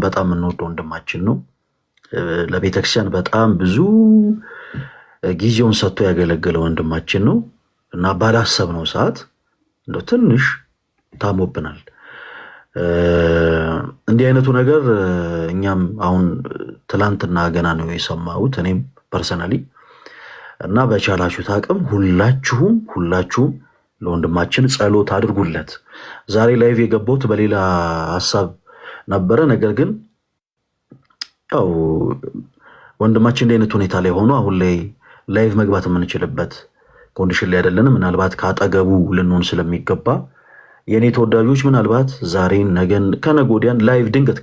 በጣም የምንወደው ወንድማችን ነው። ለቤተክርስቲያን በጣም ብዙ ጊዜውን ሰጥቶ ያገለገለ ወንድማችን ነው እና ባላሰብነው ሰዓት እንደው ትንሽ ታሞብናል። እንዲህ አይነቱ ነገር እኛም አሁን ትላንትና ገና ነው የሰማሁት እኔም ፐርሰናሊ እና በቻላችሁት አቅም ሁላችሁም ለወንድማችን ጸሎት አድርጉለት። ዛሬ ላይቭ የገባሁት በሌላ ሀሳብ ነበረ። ነገር ግን ያው ወንድማችን እንዲህ አይነት ሁኔታ ላይ ሆኖ አሁን ላይ ላይቭ መግባት የምንችልበት ኮንዲሽን ላይ አይደለንም። ምናልባት ከአጠገቡ ልንሆን ስለሚገባ የኔ ተወዳጆች ምናልባት ዛሬን ነገን ከነገ ወዲያን ላይቭ ድንገት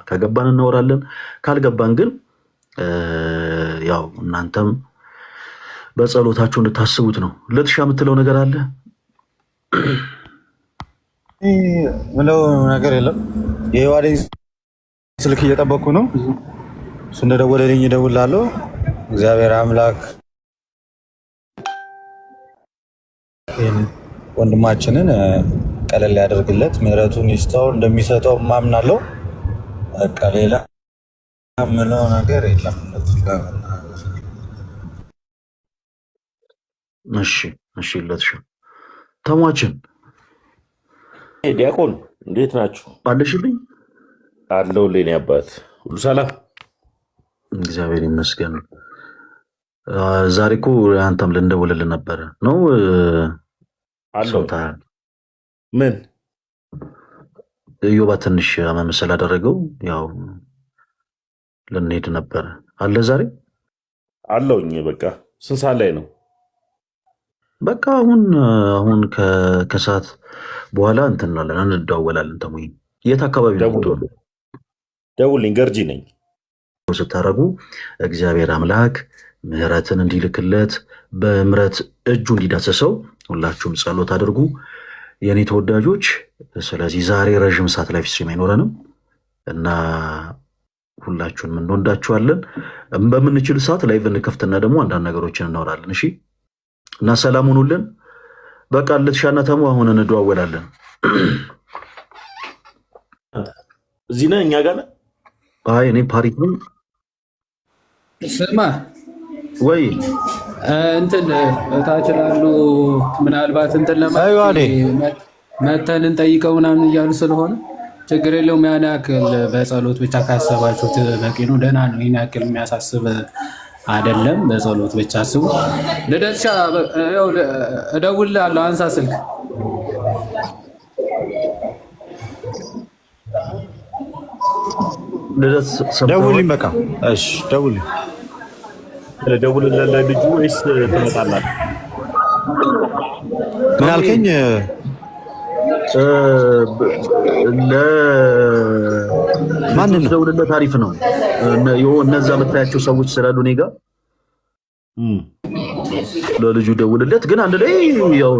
ከገባን እናወራለን። ካልገባን ግን ያው እናንተም በጸሎታችሁ እንድታስቡት ነው። ለትሻ የምትለው ነገር አለ? ምለው ነገር የለም። የዋዴን ስልክ እየጠበቅኩ ነው። እሱ እንደደወለልኝ እደውላለሁ። እግዚአብሔር አምላክ ወንድማችንን ቀለል ያደርግለት፣ ምሕረቱን ይስጠው፣ እንደሚሰጠው ማምናለው። በቃ ሌላ ምለው ነገር የለም። እሺ ለትሻ ተሟችን ዲያቆን እንዴት ናችሁ? አለሽልኝ? አለሁልኝ አባት፣ ሁሉ ሰላም? እግዚአብሔር ይመስገን። ዛሬ እኮ አንተም ልንደውልልህ ነበረ ነው አለው። ምን እዮባ ትንሽ መመሰል አደረገው። ያው ልንሄድ ነበረ አለ ዛሬ አለውኝ። በቃ ስንት ሰዓት ላይ ነው? በቃ አሁን ከሰዓት በኋላ እንትን እንላለን፣ እንደዋወላለን። ተሙይ የት አካባቢ ነው? ደውልኝ፣ ገርጂ ነኝ። ስታረጉ እግዚአብሔር አምላክ ምሕረትን እንዲልክለት በምሕረት እጁ እንዲዳሰሰው ሁላችሁም ጸሎት አድርጉ የኔ ተወዳጆች። ስለዚህ ዛሬ ረዥም ሰዓት ላይ ስትሪም አይኖረንም እና ሁላችሁንም እንወዳችኋለን። በምንችል ሰዓት ላይ እንከፍትና ደግሞ አንዳንድ ነገሮችን እናወራለን። እሺ እና ሰላም ሁኑልን። በቃ ልትሻና ተሙ አሁን እንደዋወላለን። እዚህ ነህ? እኛ ጋር ነህ? አይ እኔ ፓሪስ ነኝ። ስማ ወይ እንትን እታች ላሉ ምናልባት እንትን መተን እንጠይቀው ምናምን እያሉ ስለሆነ ችግር የለውም። ያን ያክል በጸሎት ብቻ ካሰባችሁት በቂ ነው። ደህና ነው። ይህን ያክል የሚያሳስብ አይደለም። በጸሎት ብቻ አስቡ። ልደትሻ እደውልልሃለሁ። አንሳ ስልክ። ደውልኝ። በቃ እሺ፣ ደውልኝ። ደውልልህ ልጁ ወይስ ትመጣላችሁ? ምን አልከኝ? ማንን ደውልለት? አሪፍ ነው። እነዛ የምታያቸው ሰዎች ስላሉ እኔ ጋር ለልጁ ደውልለት። ግን አንድ ላይ ያው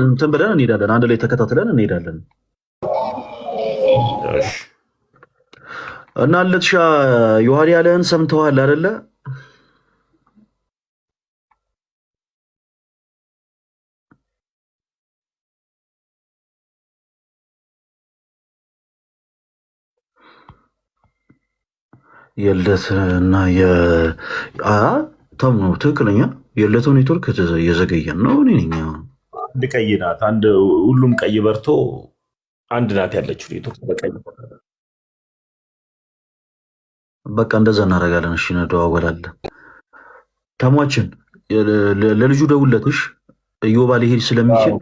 እንትን ብለን እንሄዳለን። አንድ ላይ ተከታትለን እንሄዳለን እና ለትሻ ዮሐን ያለህን ሰምተዋል አይደለ? የለትና ተሙ ትክክለኛ የለቱ ኔትወርክ እየዘገየን ነው። አንድ ቀይ ናት። ሁሉም ቀይ በርቶ አንድ ናት ያለችው ኔትወርክ በቀይ። በቃ እንደዛ እናደርጋለን። እሺ እንደዋወላለን። ተሟችን ለልጁ ደውለትሽ እዮባ ሊሄድ ስለሚችል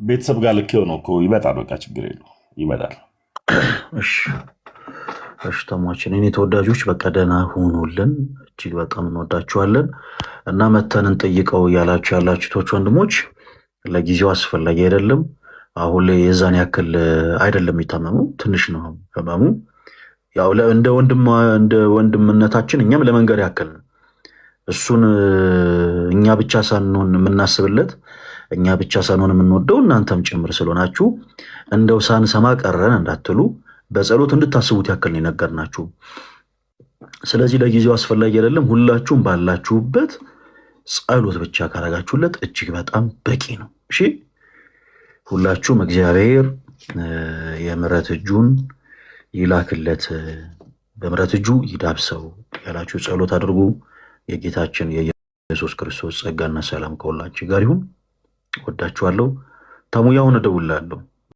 ቤተሰብ ጋር ልኬው ነው እኮ ይመጣል። በቃ ችግር የለውም ይመጣል። እሺ ተሟችን እኔ ተወዳጆች በቃ ደህና ሁኑልን። እጅግ በጣም እንወዳችኋለን እና መተን እንጠይቀው ያላችሁት ወንድሞች ለጊዜው አስፈላጊ አይደለም። አሁን ላይ የዛን ያክል አይደለም የሚታመመው፣ ትንሽ ነው ህመሙ። ያው እንደ ወንድምነታችን እኛም ለመንገር ያክል እሱን እኛ ብቻ ሳንሆን የምናስብለት፣ እኛ ብቻ ሳንሆን የምንወደው እናንተም ጭምር ስለሆናችሁ እንደው ሳንሰማ ቀረን እንዳትሉ በጸሎት እንድታስቡት ያክል ነው የነገርናችሁ። ስለዚህ ለጊዜው አስፈላጊ አይደለም። ሁላችሁም ባላችሁበት ጸሎት ብቻ ካረጋችሁለት እጅግ በጣም በቂ ነው። እሺ ሁላችሁም እግዚአብሔር የምሕረት እጁን ይላክለት፣ በምሕረት እጁ ይዳብሰው ያላችሁ ጸሎት አድርጉ። የጌታችን የኢየሱስ ክርስቶስ ጸጋና ሰላም ከሁላችሁ ጋር ይሁን። ወዳችኋለሁ። ተሙያውን እደውላለሁ።